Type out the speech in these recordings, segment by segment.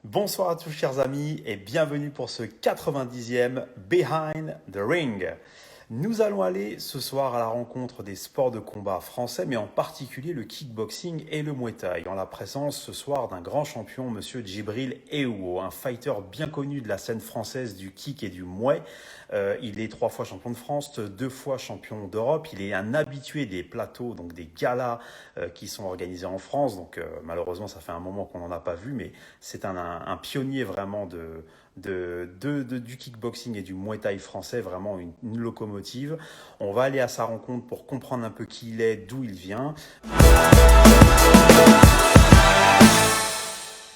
Bonsoir à tous chers amis et bienvenue pour ce 90e Behind the Ring. Nous allons aller ce soir à la rencontre des sports de combat français, mais en particulier le kickboxing et le muay thai, en la présence ce soir d'un grand champion, monsieur Djibril Ehouo, un fighter bien connu de la scène française du kick et du muay. Il est 3 fois champion de France, 2 fois champion d'Europe. Il est un habitué des plateaux, donc des galas qui sont organisés en France. Donc malheureusement, ça fait un moment qu'on n'en a pas vu, mais c'est un pionnier vraiment du kickboxing et du muay thai français, vraiment une locomotive. On va aller à sa rencontre pour comprendre un peu qui il est, d'où il vient.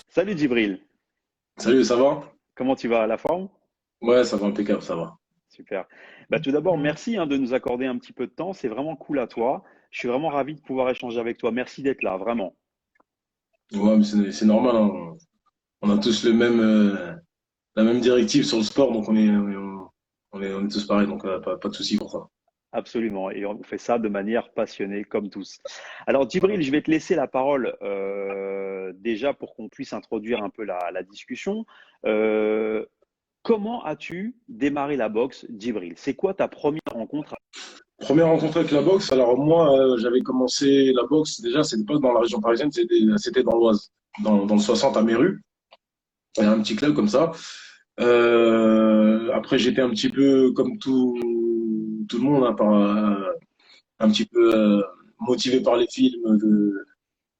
Salut Djibril, Salut, ça va? comment tu vas, à la forme? Ouais, ça va impeccable, ça va. Super. Tout d'abord, merci de nous accorder un petit peu de temps, c'est vraiment cool à toi. Je suis vraiment ravi de pouvoir échanger avec toi. Merci d'être là, vraiment. Ouais, mais c'est normal, hein. On a tous la même directive sur le sport, donc on est tous pareils, donc pas de souci pour ça. Absolument, et on fait ça de manière passionnée comme tous. Alors Djibril, je vais te laisser la parole déjà pour qu'on puisse introduire un peu la discussion. Euh, Comment as-tu démarré la boxe, Djibril? C'est quoi ta première rencontre? Première rencontre avec la boxe, alors moi, j'avais commencé la boxe, déjà, c'était pas dans la région parisienne, c'était dans l'Oise, dans le 60 à Méru. Il y a un petit club comme ça. Après, j'étais un petit peu comme tout le monde, hein, un petit peu motivé par les films de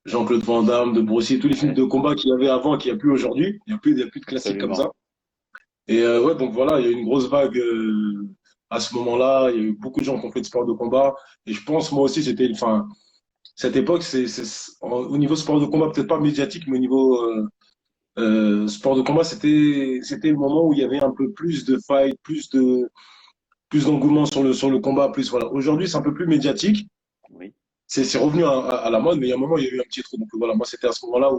Jean-Claude Van Damme, de Bruce Lee, tous les films Ouais, de combat qu'il y avait avant, qu'il n'y a plus aujourd'hui. Il y a plus de classiques comme absolument. ça. Et ouais, donc voilà, il y a eu une grosse vague à ce moment-là. Il y a eu beaucoup de gens qui ont fait de sport de combat. Et je pense, moi aussi, enfin, cette époque, au niveau sport de combat, peut-être pas médiatique, mais au niveau sport de combat, c'était le moment où il y avait un peu plus de fight, plus d'engouement sur le combat, plus voilà. Aujourd'hui, c'est un peu plus médiatique. Oui, C'est revenu à la mode, mais il y a un moment, il y a eu un petit trou. Donc voilà, moi, c'était à ce moment-là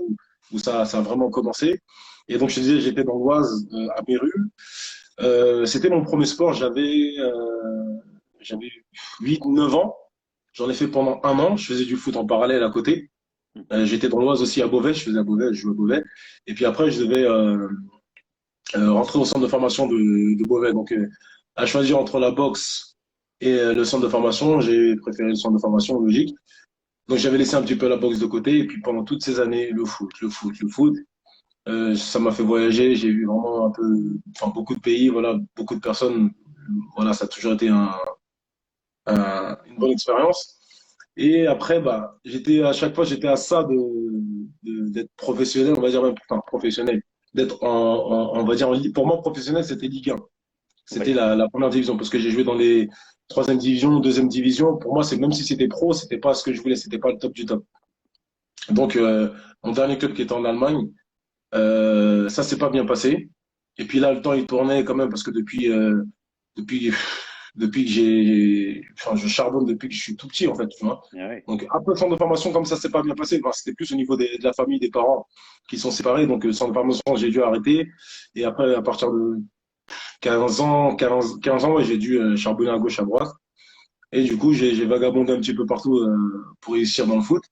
où ça a vraiment commencé. Et donc, je te disais, j'étais dans l'Oise, à Méru. C'était mon premier sport. J'avais 8, 9 ans. J'en ai fait pendant un an. Je faisais du foot en parallèle à côté. mhm, J'étais dans l'Oise aussi à Beauvais. Je faisais à Beauvais, je jouais à Beauvais. Et puis après, je devais rentrer au centre de formation de Beauvais. Donc, à choisir entre la boxe et le centre de formation, j'ai préféré le centre de formation, logique. Donc j'avais laissé un petit peu la boxe de côté et puis pendant toutes ces années, le foot, le foot, le foot. Ça m'a fait voyager, j'ai vu vraiment un peu, enfin beaucoup de pays, voilà, beaucoup de personnes. Voilà, ça a toujours été une bonne expérience. Et après, bah, à chaque fois, j'étais à ça d'être professionnel, on va dire même, enfin, professionnel, d'être on va dire, pour moi, professionnel, c'était Ligue 1. C'était oui, la première division parce que j'ai joué dans les troisième division, deuxième division. Pour moi, c'est même si c'était pro, c'était pas ce que je voulais, c'était pas le top du top. Donc, mon dernier club qui était en Allemagne, ça s'est pas bien passé. Et puis là, le temps, il tournait quand même parce que depuis, depuis que enfin, je charbonne depuis que je suis tout petit, en fait, tu vois. ah oui, Donc, un peu de centre de formation comme ça, c'est pas bien passé. Enfin, c'était plus au niveau de la famille, des parents qui sont séparés. Donc, centre de formation, j'ai dû arrêter. Et après, à partir de 15 ans, ouais, j'ai dû charbonner à gauche, à droite. Et du coup, j'ai vagabondé un petit peu partout pour réussir dans le foot.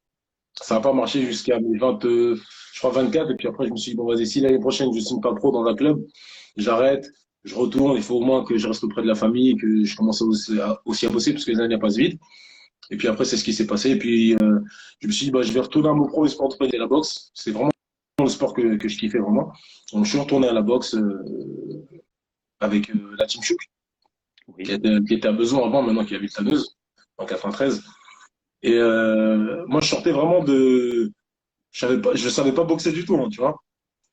Ça n'a pas marché oui, jusqu'à mes 20, je crois 24. Et puis après, je me suis dit, bon, vas-y, si l'année prochaine, je ne signe pas pro dans un club, j'arrête, je retourne. Il faut au moins que je reste auprès de la famille et que je commence aussi à bosser parce que les années passent vite. Et puis après, c'est ce qui s'est passé. Et puis, je me suis dit, bah, je vais retourner à mon pro sport de la boxe. C'est vraiment le sport que je kiffais vraiment. Donc, je suis retourné à la boxe avec la Team Chouk, oui, qui était à Besançon avant, maintenant qui habite Taneuse, en 93. Et moi, je sortais vraiment je savais pas boxer du tout, hein, tu vois.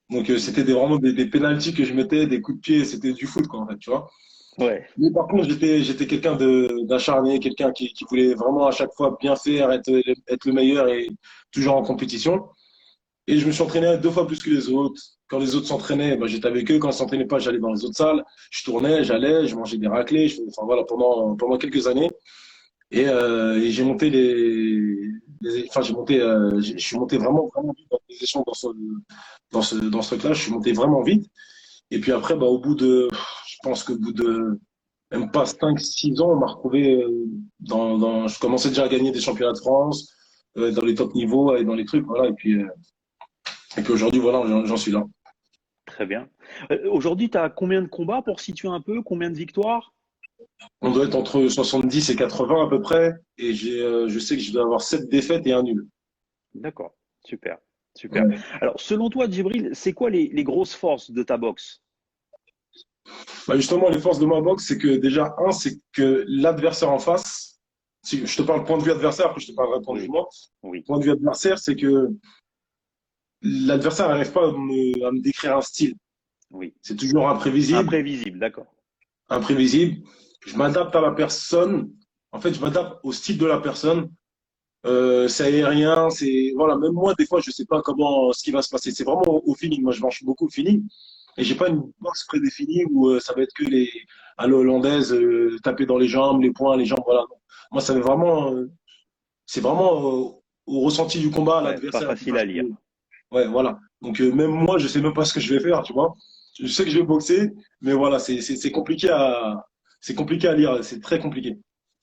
Donc c'était mhm, vraiment des pénaltys que je mettais, des coups de pied, c'était du foot, quoi, en fait, tu vois. ouais, Mais par contre, j'étais quelqu'un d'acharné, quelqu'un qui voulait vraiment à chaque fois bien faire, être le meilleur et toujours en compétition. Et je me suis entraîné 2 fois plus que les autres. Quand les autres s'entraînaient, bah, j'étais avec eux. Quand ils s'entraînaient pas, j'allais dans les autres salles. Je tournais, j'allais, je mangeais des raclés. Enfin voilà, pendant quelques années. Et j'ai monté enfin je suis monté vraiment vite dans les échelons dans ce truc-là. Je suis monté vraiment vite. Et puis après, bah, je pense qu'au bout de même pas 5 6 ans, on m'a retrouvé je commençais déjà à gagner des championnats de France, dans les top niveaux et dans les trucs, voilà. Et puis aujourd'hui, voilà, j'en suis là. Très bien. Aujourd'hui, tu as combien de combats pour situer un peu? Combien de victoires? On doit être entre 70 et 80 à peu près. Et je sais que je dois avoir 7 défaites et un nul. D'accord. Super. Super. Ouais. Alors, selon toi, Djibril, c'est quoi les grosses forces de ta boxe? Bah, justement, les forces de ma boxe, c'est que déjà, un, c'est que l'adversaire en face, si je te parle point de vue adversaire, après je te parlerai point de vue Oui, moi. oui, Point de vue adversaire, c'est que l'adversaire n'arrive pas à me décrire un style. oui. C'est toujours imprévisible, Imprévisible, d'accord. imprévisible. Je m'adapte à la personne. En fait, je m'adapte au style de la personne. C'est aérien, c'est voilà. Même moi, des fois, je sais pas comment ce qui va se passer. C'est vraiment au feeling. Moi, je marche beaucoup au feeling et j'ai pas une boxe prédéfinie où ça va être que les à l'hollandaise, taper dans les jambes, les poings, les jambes. Voilà. Moi, ça va vraiment, c'est vraiment au ressenti du combat, à Ouais, pas l'adversaire. facile à lire. Ouais, voilà. Donc même moi, je sais même pas ce que je vais faire, tu vois. Je sais que je vais boxer, mais voilà, c'est compliqué à lire. C'est très compliqué.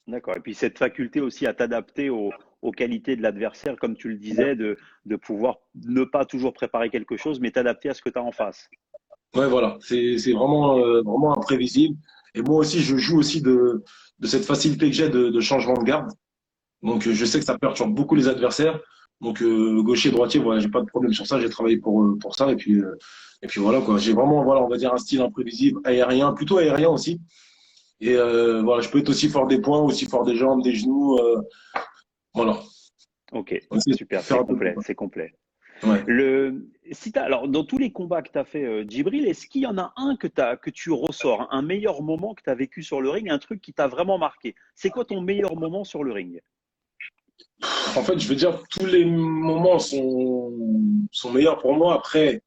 D'accord. Et puis cette faculté aussi à t'adapter aux qualités de l'adversaire, comme tu le disais, de pouvoir ne pas toujours préparer quelque chose, mais t'adapter à ce que tu as en face. Ouais, voilà, c'est vraiment, vraiment imprévisible. Et moi aussi, je joue aussi de cette facilité que j'ai de changement de garde. Donc, je sais que ça perturbe beaucoup les adversaires. Donc, gaucher, droitier, voilà, j'ai pas de problème sur ça. J'ai travaillé pour ça. Et puis voilà, quoi. J'ai vraiment, voilà, on va dire un style imprévisible, aérien, plutôt aérien aussi. Et voilà, je peux être aussi fort des poings, aussi fort des jambes, des genoux. Voilà. Ok, Aussi, super, faire c'est un peu tout, complet, quoi. c'est complet. Ouais. Alors, dans tous les combats que tu as fait, Djibril, est-ce qu'il y en a un que tu ressors, un meilleur moment que tu as vécu sur le ring, un truc qui t'a vraiment marqué? C'est quoi ton meilleur moment sur le ring? En fait, je veux dire, tous les moments sont meilleurs pour moi. Après,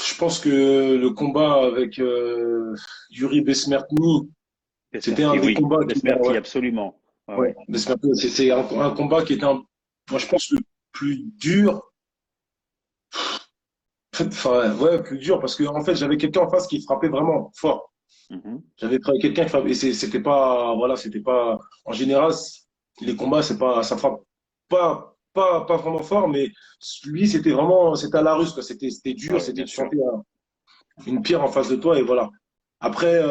je pense que le combat avec Yuri Besmertny, c'était un Besmerti, des oui, combats qui m'a. Besmerti, Ouais, absolument. Ouais, ouais. ouais. Besmertny, c'est un combat qui était, moi, je pense, le plus dur. Enfin, ouais, plus dur parce que en fait, j'avais quelqu'un en face qui frappait vraiment fort. Mhm. J'avais pris quelqu'un qui frappait. Et c'était pas, voilà, c'était pas. En général, les combats, c'est pas, ça frappe pas vraiment fort, mais lui, c'était vraiment, c'était à la russe, quoi. C'était dur, Ouais, c'était, bien tu sûr. sentais une pierre en face de toi et voilà. Après,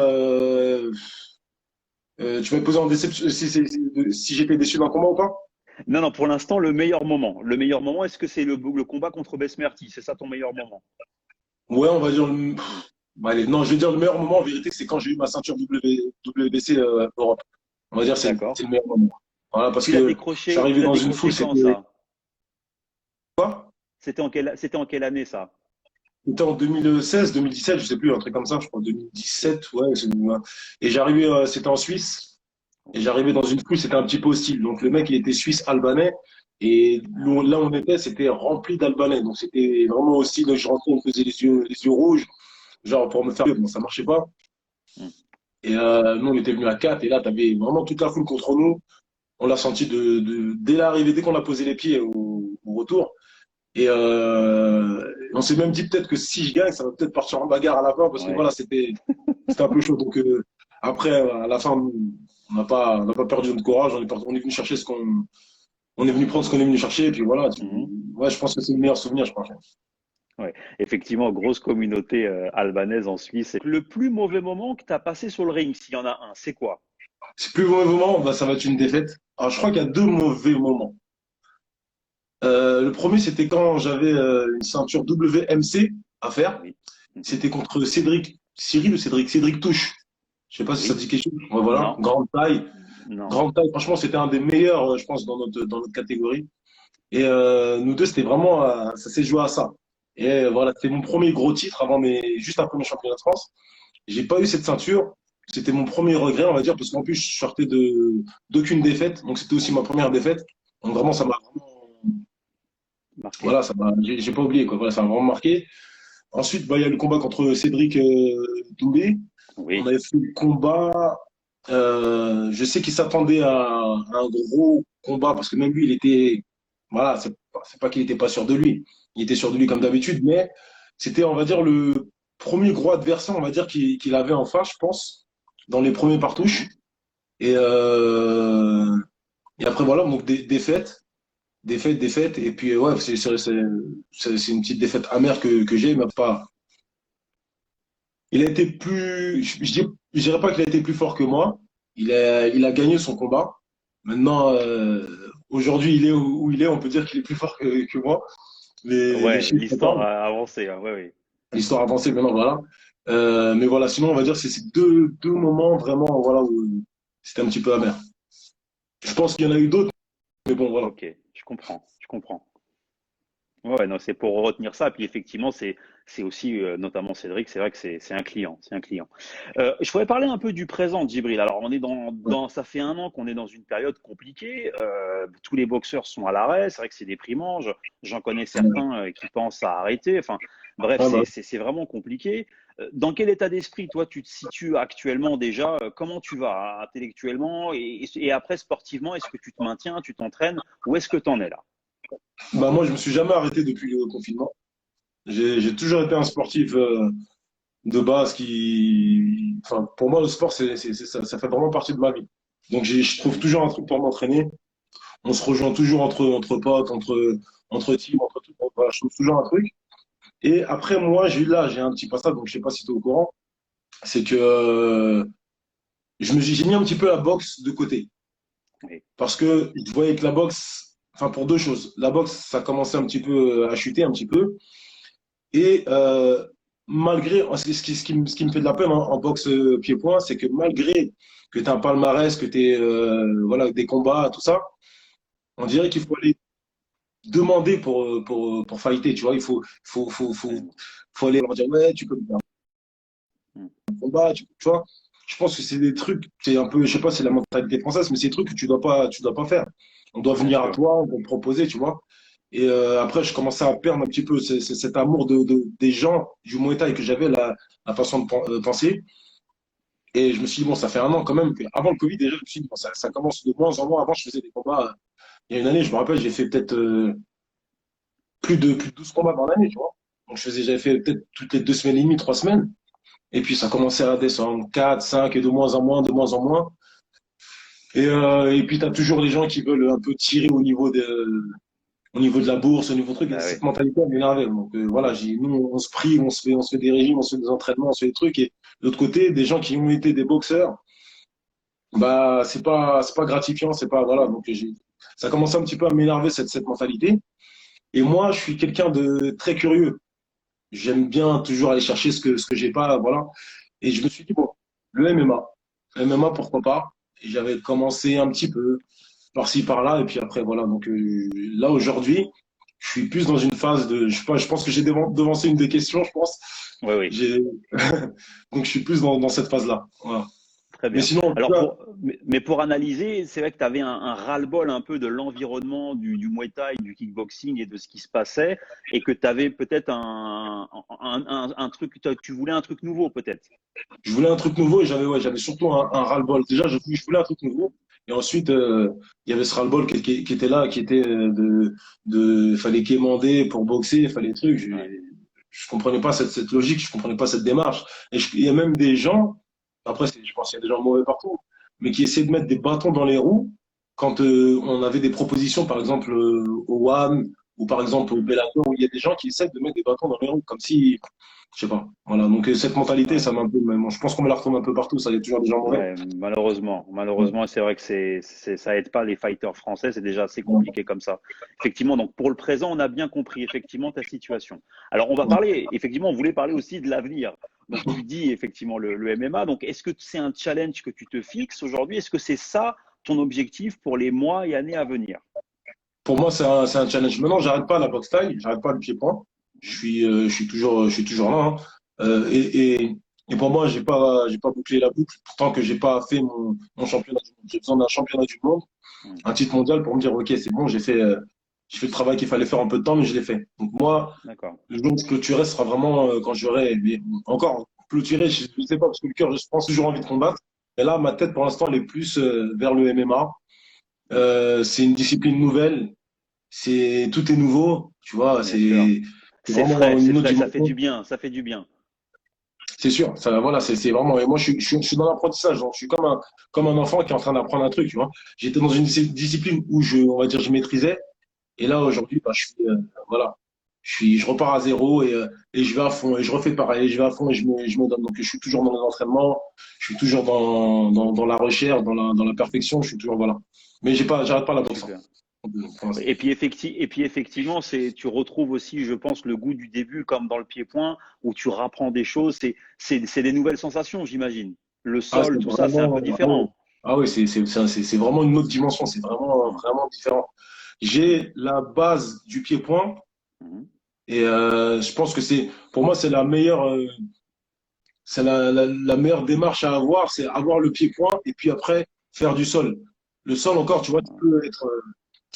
tu m'as posé en déception si j'étais déçu d'un combat ou pas? Non, non, pour l'instant, le meilleur moment. Le meilleur moment, est-ce que c'est le combat contre Besmerti? C'est ça ton meilleur moment? Ouais, on va dire bah, allez, non, je vais dire le meilleur moment en vérité, c'est quand j'ai eu ma ceinture WBC Europe. On va dire D'accord. c'est le meilleur moment. Voilà, parce Tu l'as que je suis décroché, arrivé tu l'as dans une foule, décroché quand c'était ça? quoi? C'était en quelle année ça? C'était en 2016, 2017, je sais plus, un truc comme ça, je crois, Ok, 2017, ouais. Ouais. Et j'arrivais, c'était en Suisse, et ok. j'arrivais dans une foule, c'était un petit peu hostile. Donc le mec, il était suisse-albanais, et Ah, là où on était, c'était rempli d'Albanais. Donc c'était vraiment hostile. Donc, je rentrais, on me faisait les yeux rouges, genre pour me faire, bon, ça marchait pas. hmm, Et nous, on était venus à 4, et là, tu avais vraiment toute la foule contre nous. On l'a senti dès l'arrivée, dès qu'on a posé les pieds au retour. Et on s'est même dit peut-être que si je gagne, ça va peut-être partir en bagarre à la fin, parce que ouais. voilà, c'était un peu chaud. Donc après, à la fin, on n'a pas perdu notre courage. On est venu chercher on est venu prendre ce qu'on est venu chercher. Et puis voilà, Mhm. ouais, je pense que c'est le meilleur souvenir, je pense. Ouais. Effectivement, grosse communauté albanaise en Suisse. Le plus mauvais moment que tu as passé sur le ring, s'il y en a un, c'est quoi? C'est plus mauvais moment, bah, ça va être une défaite. Alors, je crois qu'il y a deux mauvais moments. Le premier, c'était quand j'avais une ceinture WMC à faire. Oui. Mhm. C'était contre Cédric Touche. Je sais pas si ça Oui. dit quelque chose. Ouais, voilà, Non. grande taille. Non. Grande taille, franchement, c'était un des meilleurs, je pense, dans notre catégorie. Et nous deux, c'était vraiment, ça s'est joué à ça. Et voilà, c'était mon premier gros titre juste après mes championnats de France. J'ai pas eu cette ceinture. C'était mon premier regret, on va dire, parce qu'en plus, je sortais d'aucune défaite. Donc, c'était aussi ma première défaite. Donc, vraiment, ça m'a vraiment, Marqué. voilà, j'ai pas oublié, quoi. Voilà, ça m'a vraiment marqué. Ensuite, bah, il y a le combat contre Cédric Doumbé. On Oui. avait fait le combat. Je sais qu'il s'attendait à un gros combat parce que même lui, il était. Voilà, c'est pas qu'il était pas sûr de lui. Il était sûr de lui comme d'habitude, mais c'était, on va dire, le premier gros adversaire, on va dire, qu'il avait en face, je pense, dans les premiers partouches. Mhm. Et, et après, voilà, donc défaite. Et puis, ouais, c'est une petite défaite amère que j'ai, mais pas. il a été plus, je dirais pas qu'il a été plus fort que moi. Il a gagné son combat. Maintenant, aujourd'hui, il est où il est. On peut dire qu'il est plus fort que moi. Les Ouais, chiffres l'histoire parlent. a avancé, hein, ouais, ouais. L'histoire avancée, maintenant, voilà. Mais voilà, sinon, on va dire que c'est ces deux moments vraiment, voilà, où c'était un petit peu amer. Je pense qu'il y en a eu d'autres, mais bon, voilà. Ok, je comprends, je comprends. Ouais, ouais, non, c'est pour retenir ça. Puis effectivement, c'est aussi, notamment Cédric, c'est vrai que c'est un client, c'est un client. Je pourrais parler un peu du présent, Djibril. Alors, on est ça fait un an qu'on est dans une période compliquée. Tous les boxeurs sont à l'arrêt. C'est vrai que c'est déprimant. J'en connais certains qui pensent à arrêter. Enfin, bref, Ah, bah, c'est vraiment compliqué. Dans quel état d'esprit, toi, tu te situes actuellement déjà? Comment tu vas intellectuellement et après sportivement, est-ce que tu te maintiens, tu t'entraînes? Où est-ce que tu en es là? moi, je me suis jamais arrêté depuis le confinement. J'ai toujours été un sportif de base qui, enfin, pour moi, le sport, ça fait vraiment partie de ma vie. Donc, je trouve toujours un truc pour m'entraîner. On se rejoint toujours entre potes, entre teams, entre tout. Voilà, je trouve toujours un truc. Et après, moi, j'ai un petit passage, donc je sais pas si tu es au courant. C'est que j'ai mis un petit peu la boxe de côté. Oui. Parce que je voyais que la boxe, enfin, pour deux choses. La boxe, ça commençait un petit peu à chuter un petit peu. Et malgré, ce qui me fait de la peine en boxe pied-point, c'est que malgré que tu as un palmarès, que tu voilà, des combats, tout ça, on dirait qu'il faut aller demander pour fighter, tu vois. Il faut aller leur dire, ouais, tu peux me faire Mm. un combat, tu vois. Je pense que c'est des trucs, c'est un peu, je sais pas, c'est la mentalité française, mais c'est des trucs que tu dois pas faire. On doit Bien venir à sûr. toi, on doit te proposer, tu vois. Et après, je commençais à perdre un petit peu cet amour des gens du Muay Thai que j'avais, la façon de penser. Et je me suis dit, bon, ça fait un an quand même. Avant le Covid, déjà, je me suis dit, bon, ça commence de moins en moins. Avant, je faisais des combats. Il y a une année, je me rappelle, j'ai fait peut-être plus de 12 combats dans l'année, tu vois. Donc, j'avais fait peut-être toutes les 2 semaines et demie, 3 semaines. Et puis, ça commençait à descendre 4, 5, et de moins en moins, de moins en moins. Et puis, tu as toujours les gens qui veulent un peu tirer au niveau de la bourse, au niveau truc, et Bah oui. cette mentalité, elle m'énervait. Donc voilà, nous, on se prive, on se fait des régimes, on se fait des entraînements, on se fait des trucs, et de l'autre côté, des gens qui ont été des boxeurs, bah, c'est pas gratifiant, c'est pas, voilà. Donc ça commence un petit peu à m'énerver, cette mentalité. Et moi, je suis quelqu'un de très curieux. J'aime bien toujours aller chercher ce que j'ai pas, voilà. Et je me suis dit, bon, le MMA, pourquoi pas. Et j'avais commencé un petit peu par-ci, par-là, et puis après, voilà. Donc là, aujourd'hui, je suis plus dans une phase de, je sais pas, je pense que j'ai devancé une des questions, je pense. Oui, oui. J'ai, donc je suis plus dans cette phase-là. Voilà. Très Mais bien. sinon, en tout Alors cas, mais pour analyser, c'est vrai que tu avais un ras-le-bol un peu de l'environnement du Muay Thai, du kickboxing et de ce qui se passait, et que tu avais peut-être un truc, tu voulais un truc nouveau peut-être. je voulais un truc nouveau et j'avais surtout un ras-le-bol. Déjà, je voulais un truc nouveau. Et ensuite, il y avait ce ras-le-bol qui était là, qui était fallait quémander pour boxer, fallait trucs. Ouais. Je comprenais pas cette logique, je comprenais pas cette démarche. Et il y a même des gens, après, je pense qu'il y a des gens mauvais partout, mais qui essaient de mettre des bâtons dans les roues quand on avait des propositions, par exemple, au ONE ou par exemple au Bellator, où il y a des gens qui essaient de mettre des bâtons dans les roues, comme si, je sais pas. Voilà. Donc cette mentalité, Ouais. ça m'a un peu, mais bon, je pense qu'on me la retrouve un peu partout, ça, il y a toujours des gens mauvais. Ouais, malheureusement, c'est vrai que ça aide pas les fighters français, c'est déjà assez compliqué comme ça. Effectivement, donc pour le présent, on a bien compris effectivement ta situation. Alors on va parler, effectivement, on voulait parler aussi de l'avenir. Donc tu dis effectivement le MMA. Donc est-ce que c'est un challenge que tu te fixes aujourd'hui? Est-ce que c'est ça ton objectif pour les mois et années à venir? Pour moi, c'est un challenge. Maintenant, j'arrête pas la boxe taille, j'arrête pas le pied-point. Je suis toujours là, hein. Et pour moi, j'ai pas bouclé la boucle, pourtant que j'ai pas fait mon championnat du monde. J'ai besoin d'un championnat du monde, Hmm. un titre mondial pour me dire, OK, c'est bon, j'ai fait le travail qu'il fallait faire en peu de temps, mais je l'ai fait. Donc moi, D'accord. le jour où je clôturerai sera vraiment quand j'aurai, mais encore clôturé, je ne sais pas, parce que le cœur, je pense toujours envie de combattre. Et là, ma tête, pour l'instant, elle est plus vers le MMA. C'est une discipline nouvelle, tout est nouveau, tu vois, Bien sûr. c'est vraiment C'est une autre frais, ça fait du dimension. bien, ça fait du bien. C'est sûr, ça, voilà, c'est vraiment. Et moi, je suis dans l'apprentissage, donc je suis comme un enfant qui est en train d'apprendre un truc, tu vois. J'étais dans une discipline où on va dire, je maîtrisais, et là aujourd'hui, bah, voilà, je repars à zéro et je vais à fond et je refais pareil, je vais à fond et je me donne. Donc je suis toujours dans les entraînements, je suis toujours dans la recherche, dans la perfection, je suis toujours voilà. Mais j'arrête pas la boxe, hein, Super. pour l'instant. Et puis effectivement, tu retrouves aussi, je pense, le goût du début comme dans le pied-point, où tu rapprends des choses. C'est des nouvelles sensations, j'imagine. Le Ah, sol, c'est tout ça, c'est un peu vraiment, ah oui, différent. ah oui, c'est vraiment une autre dimension, c'est vraiment, Mhm. vraiment différent. J'ai la base du pied-point Mhm. et je pense que pour moi, c'est la meilleure démarche à avoir, c'est avoir le pied-point et puis après faire du sol. Le sol encore, tu vois, tu peux être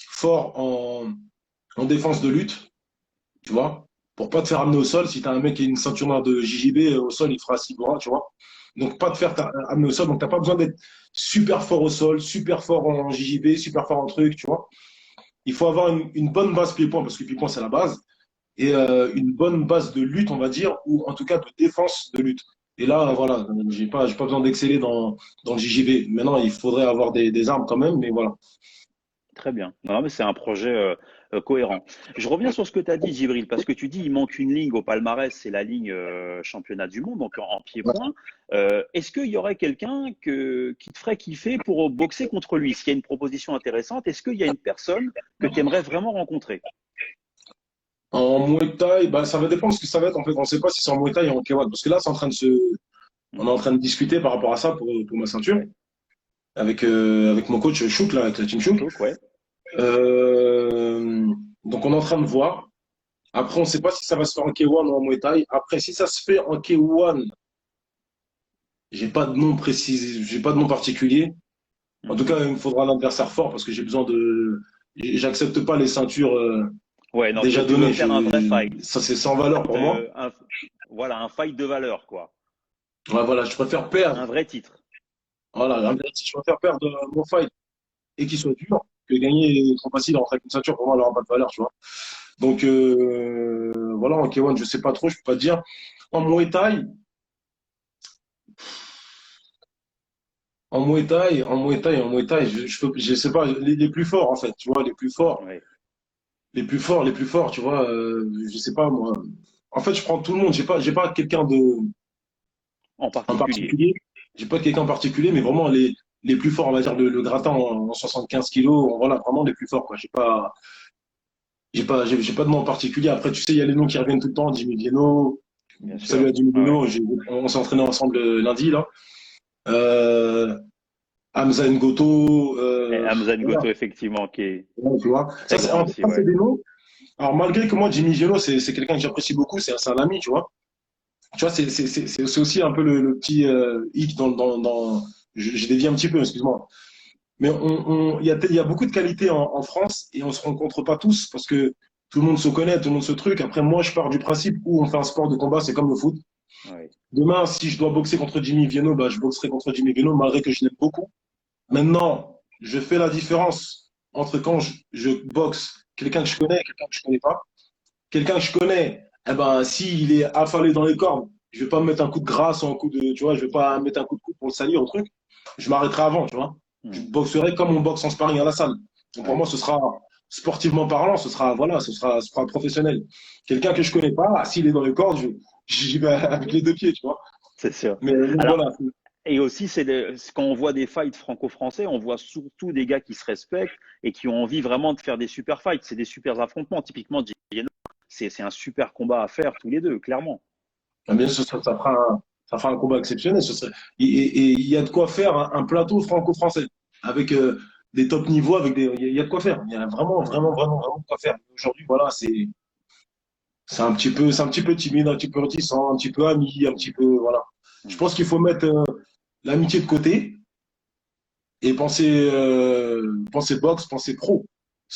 fort en défense de lutte, tu vois, pour pas te faire amener au sol. Si tu as un mec qui a une ceinture noire de JJB au sol, il fera 6 points, tu vois. Donc pas te faire amener au sol. Donc t'as pas besoin d'être super fort au sol, super fort en JJB, super fort en truc, tu vois. Il faut avoir une bonne base pied-point parce que pied-point c'est la base et une bonne base de lutte, on va dire, ou en tout cas de défense de lutte. Et là, voilà, j'ai pas besoin d'exceller dans le JJB. Maintenant, il faudrait avoir des armes quand même, mais voilà. Très bien. Non, mais c'est un projet cohérent. Je reviens sur ce que tu as dit, Djibril, parce que tu dis il manque une ligne au palmarès, c'est la ligne championnat du monde, donc en pied-point. Est-ce qu'il y aurait quelqu'un qui te ferait kiffer pour boxer contre lui? S'il y a une proposition intéressante, est-ce qu'il y a une personne que tu aimerais vraiment rencontrer? En Muay Thai, bah, ça va dépendre de ce que ça va être. En fait, on ne sait pas si c'est en Muay Thai ou en K1. Parce que là, on est Mhm. en train de discuter par rapport à ça pour ma ceinture avec mon coach Chouk, là, avec la team Chouk. Chouk, ouais. Euh, donc, on est en train de voir. Après, on ne sait pas si ça va se faire en K1 ou en Muay Thai. Après, si ça se fait en K1, j'ai pas de nom précis, j'ai pas de nom particulier. En tout Mhm. cas, il me faudra un adversaire fort parce que j'ai besoin de. J'accepte pas les ceintures Ouais, non, déjà tu veux données. faire un vrai fight. Ça, c'est sans valeur pour moi. Voilà, un fight de valeur, quoi. Ouais, voilà, je préfère perdre. Un vrai titre. Voilà, si je préfère perdre mon fight et qu'il soit dur que gagner trop facile en avec une ceinture, pour moi, elle n'aura pas de valeur, tu vois. Donc, voilà, en K1, je sais pas trop, je peux pas te dire. En Muay Thai, je sais pas, les plus forts, en fait, tu vois, Ouais, les plus forts, tu vois, je sais pas, moi. En fait, je prends tout le monde, j'ai pas quelqu'un en en particulier. particulier, j'ai pas quelqu'un en particulier, mais vraiment les plus forts, on va dire, le gratin en 75 kilos, voilà, vraiment les plus forts, quoi. J'ai pas de nom en particulier. Après, tu sais, il y a les noms qui reviennent tout le temps. Jimmy Gueno. Bien Salut sûr. à Jimmy Ouais, ouais. Gueno. On s'est entraîné ensemble lundi, là. Euh, Hamza Ngoto. Et Hamza Voilà, N'Goto, effectivement, qui est tu vois. très grand En fait, aussi, ça, c'est ouais. des noms. Alors, malgré que moi, Jimmy Gueno, c'est quelqu'un que j'apprécie beaucoup. C'est un ami, tu vois. Tu vois, c'est aussi un peu le petit hic j'ai dévié un petit peu, excuse-moi. Mais il y a beaucoup de qualités en France et on se rencontre pas tous parce que tout le monde se connaît, tout le monde se truc. Après, moi, je pars du principe où on fait un sport de combat, c'est comme le foot. Ouais. Demain, si je dois boxer contre Jimmy Vienno, bah, je boxerai contre Jimmy Vienno, malgré que je l'aime beaucoup. Maintenant, je fais la différence entre quand je boxe quelqu'un que je connais et quelqu'un que je connais pas. Quelqu'un que je connais, eh ben, s'il est affalé dans les cordes, je vais pas me mettre un coup de grâce ou un coup de, tu vois, je vais pas mettre un coup de coude pour le salir au truc. Je m'arrêterai avant, tu vois. Je Hmm. boxerai comme on boxe en sparring à la salle. Donc pour Ouais. moi, ce sera sportivement parlant, voilà, ce sera professionnel. Quelqu'un que je connais pas, ah, s'il est dans les cordes, j'y vais avec les deux pieds, tu vois. C'est sûr. Mais Alors, voilà. et aussi, quand on voit des fights franco-français, on voit surtout des gars qui se respectent et qui ont envie vraiment de faire des super fights. C'est des super affrontements. Typiquement, Diano, c'est un super combat à faire tous les deux, clairement. Bien sûr, ça fera un combat exceptionnel. Et il y a de quoi faire un plateau franco-français avec des top niveaux, il y a de quoi faire. Il y a vraiment, vraiment, vraiment, vraiment de quoi faire. Aujourd'hui, voilà, c'est un petit peu timide, un petit peu réticent, un petit peu ami, un petit peu, voilà. Je Hmm. pense qu'il faut mettre l'amitié de côté et penser boxe, penser pro,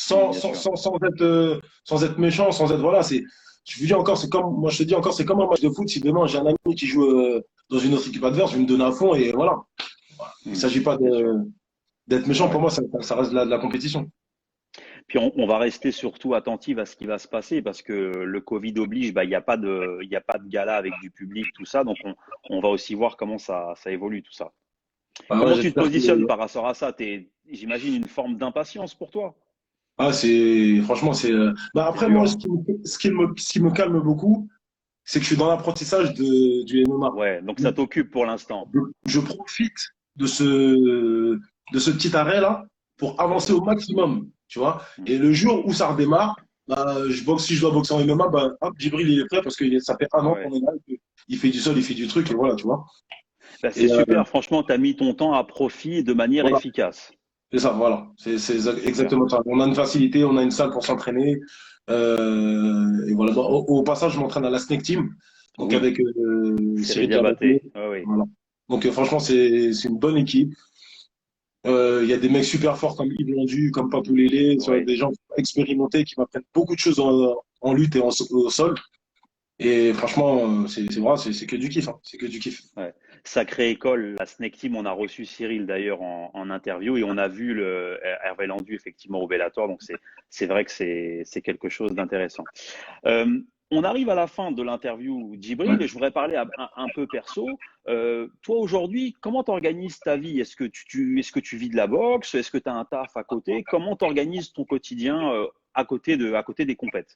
Bien sûr. sans être méchant, sans être, voilà, je vous dis encore, moi je te dis encore, c'est comme un match de foot. Si demain j'ai un ami qui joue dans une autre équipe adverse, je vais me donner à fond et voilà. Il ne Hmm. s'agit pas C'est sûr. d'être méchant. Pour Ouais. moi, ça reste de la compétition. Puis on va rester surtout attentif à ce qui va se passer parce que le Covid oblige, bah, il y a pas de gala avec du public, tout ça. Donc on va aussi voir comment ça évolue, tout ça. Ah ouais, Comment tu te j'espère que positionnes par rapport à ça? J'imagine, une forme d'impatience pour toi. Ah, franchement, bah C'est après, dur, moi, hein? ce qui me calme beaucoup, c'est que je suis dans l'apprentissage du MMA. Ouais, donc ça t'occupe pour l'instant. Je profite de ce petit arrêt-là pour avancer D'accord. au maximum, tu vois. Hmm. Et le jour où ça redémarre, bah, si je dois boxer en MMA, bah, hop, Djibril, il est prêt parce que ça fait un an Ouais. qu'on est là. Il fait du sol, il fait du truc, et voilà, tu vois. Bah, Et c'est super, franchement, tu as mis ton temps à profit de manière voilà, efficace. c'est ça, voilà. Super. Exactement ça. On a une facilité, on a une salle pour s'entraîner. Et voilà. Bon, au passage, je m'entraîne à la Snake Team, donc Oui, avec Cyril Cyril Diabaté. Diabaté. Ouais, oui. Voilà. Donc franchement, c'est une bonne équipe. Il y a des mecs super forts comme Yves Londu, comme Papou Lélé, tu vois, Ouais. des gens expérimentés qui m'apprennent beaucoup de choses en lutte et au sol. Et franchement, c'est vrai, c'est que du kiff, hein. C'est que du kiff. Ouais. Sacrée école, la Snake Team, on a reçu Cyril d'ailleurs en interview et on a vu Hervé Landu effectivement au Bellator, donc c'est vrai que c'est quelque chose d'intéressant. On arrive à la fin de l'interview Ouais. Djibril et je voudrais parler un peu perso. Toi aujourd'hui, comment tu organises ta vie? Est-ce que tu vis de la boxe? Est-ce que tu as un taf à côté? Comment tu organises ton quotidien à côté des compètes?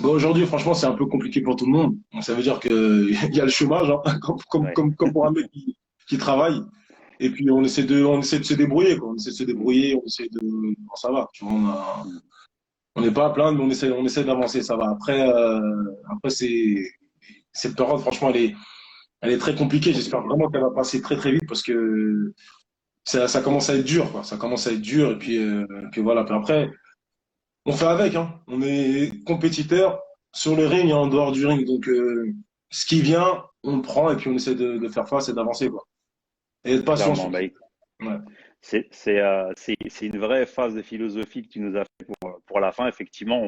Bon, aujourd'hui, franchement, c'est un peu compliqué pour tout le monde. Donc, ça veut dire qu'il y a le chômage, hein, Ouais, comme pour un mec qui travaille. Et puis, on essaie de se débrouiller, quoi. On essaie de se débrouiller, on essaie de. Bon, ça va, tu vois, on n'est pas à plaindre, mais on essaie d'avancer, ça va. Après cette période, franchement, elle est très compliquée. J'espère compliqué. vraiment qu'elle va passer très, très vite parce que ça commence à être dur, quoi. Ça commence à être dur. Et puis voilà. Puis après, on fait avec, hein. On est compétiteur sur le ring et en dehors du ring. Donc, ce qui vient, on le prend et puis on essaie de faire face et d'avancer, quoi. Et être patient Clairement, surtout. bah, Ouais. c'est une vraie phase de philosophie que tu nous as fait pour la fin. Effectivement,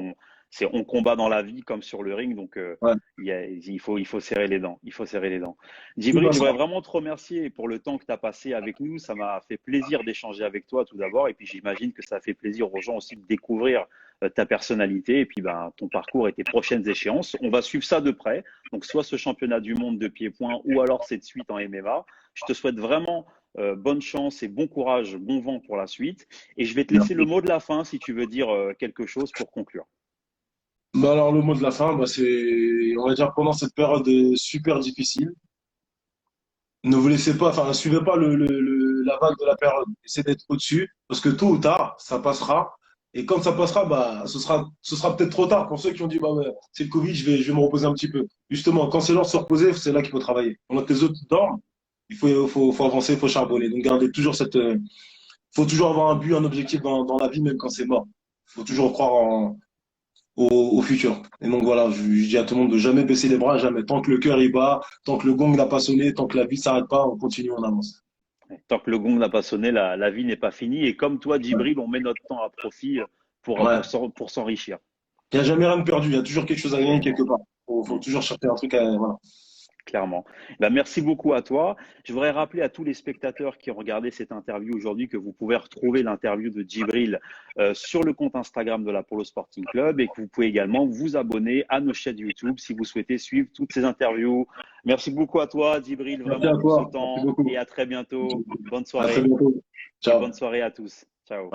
on combat dans la vie comme sur le ring, donc Ouais. il faut serrer les dents. Il faut serrer les dents. Tout Djibril, je passera. voudrais vraiment te remercier pour le temps que tu as passé avec nous. Ça m'a fait plaisir d'échanger avec toi tout d'abord, et puis j'imagine que ça fait plaisir aux gens aussi de découvrir ta personnalité et puis ben, ton parcours et tes prochaines échéances. On va suivre ça de près, donc soit ce championnat du monde de pied-point ou alors cette suite en MMA. Je te souhaite vraiment bonne chance et bon courage, bon vent pour la suite. Et je vais te laisser le Merci. mot de la fin si tu veux dire quelque chose pour conclure. Bah alors, le mot de la fin, bah, on va dire, pendant cette période super difficile, ne vous laissez pas, enfin, suivez pas la vague de la période. Essayez d'être au-dessus, parce que tôt ou tard, ça passera. Et quand ça passera, bah, ce sera peut-être trop tard pour ceux qui ont dit, bah, ouais, c'est le Covid, je vais me reposer un petit peu. Justement, quand c'est l'heure de se reposer, c'est là qu'il faut travailler. Pendant que les autres dorment, faut avancer, il faut charbonner. Donc, gardez toujours faut toujours avoir un but, un objectif dans la vie, même quand c'est mort. Il faut toujours croire au futur. Et donc voilà, je dis à tout le monde de jamais baisser les bras, jamais. Tant que le cœur y bat, tant que le gong n'a pas sonné, tant que la vie s'arrête pas, on continue, on avance. Tant que le gong n'a pas sonné, la vie n'est pas finie. Et comme toi, Djibril, on met notre temps à profit Ouais. pour s'enrichir. Il n'y a jamais rien de perdu, il y a toujours quelque chose à gagner quelque Clairement. part. Faut Mm. toujours chercher un truc voilà. Clairement. Ben, merci beaucoup à toi. Je voudrais rappeler à tous les spectateurs qui ont regardé cette interview aujourd'hui que vous pouvez retrouver l'interview de Djibril sur le compte Instagram de l'Apollo Sporting Club et que vous pouvez également vous abonner à nos chaînes YouTube si vous souhaitez suivre toutes ces interviews. Merci beaucoup à toi, Djibril, Merci vraiment à pour ce toi, merci temps beaucoup. et à très bientôt. Bonne À très soirée bientôt. et Ciao. bonne soirée à tous. Ciao.